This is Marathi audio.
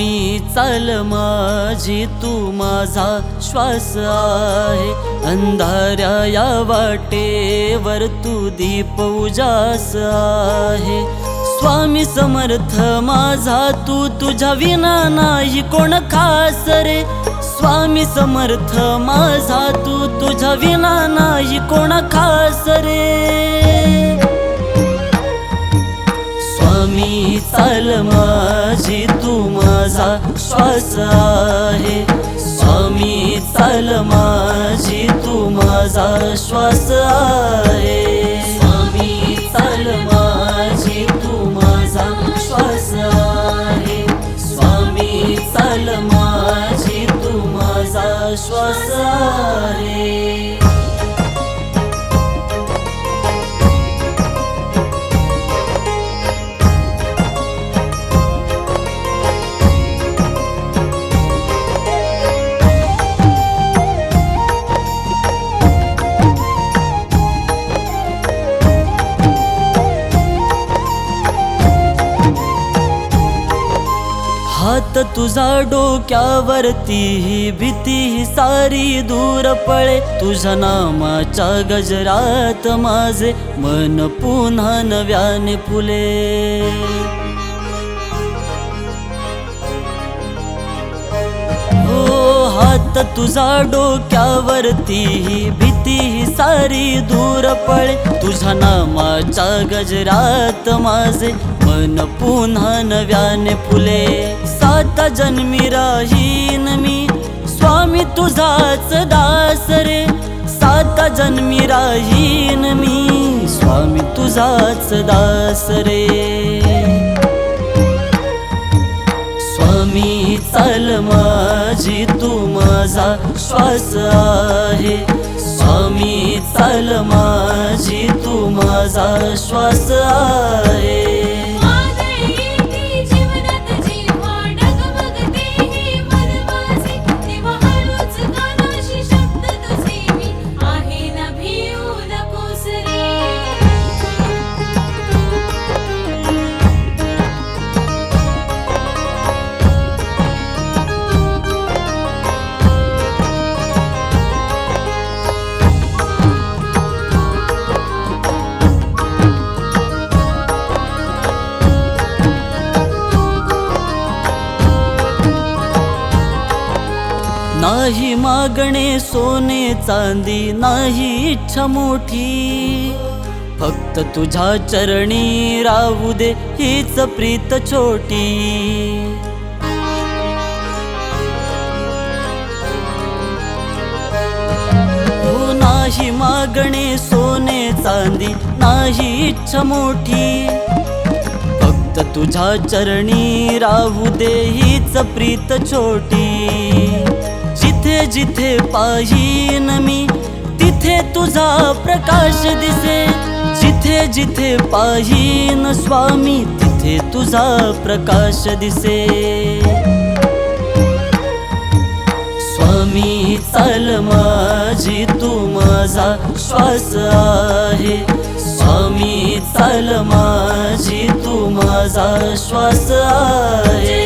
स्वामी चाल माझी तू माझा श्वास आहे, अंधाऱ्या या वाटेवर तू दीप उजास आहे। स्वामी समर्थ माझा तू, तुझ्या विना नाही कोण खास रे। स्वामी समर्थ माझा तू, तुझ्या विना नाही कोण खास रे। स्वामी चाल माझी तू माझा श्वास आहे, स्वामी चाल माझी तू माझा श्वास आहे। स्वामी चाल माझी तू माझा श्वास आहे, स्वामी चाल माझी तू माझा श्वास आहे। हात तुझा डोक्यावरती ही भीती ही सारी दूर पळे, तुझ्या नामाच्या गजरात माझे मन पुन्हा नव्याने फुले। हो हात तुझा डोक्यावरती ही भीती ही सारी दूर पळे, तुझ्या नामाच्या गजरात माझे मन पुन्हा नव्याने फुले। सात जन्मी राहीन मी स्वामी तुझाच दास रे, सात जन्मी राहीन मी स्वामी तुझाच दास रे। स्वामी चाल माझी तू माझा श्वास आहे, स्वामी चाल माझी तू माझा श्वास आहे। नाही मागणे सोने चांदी नाही इच्छा मोठी, फक्त तुझ्या चरणी राहू दे हीच प्रीत छोटी। हो नाही मागणे सोने चांदी नाही इच्छा मोठी, फक्त तुझ्या चरणी राहू दे हीच प्रीत छोटी। जिथे जिथे पाहीन मी तिथे तुझा प्रकाश दिसे, जिथे जिथे पाहीन स्वामी तिथे तुझा प्रकाश दिसे। स्वामी चाल माझी तू माझा श्वास आहे, स्वामी चाल माझी तू माझा श्वास आहे।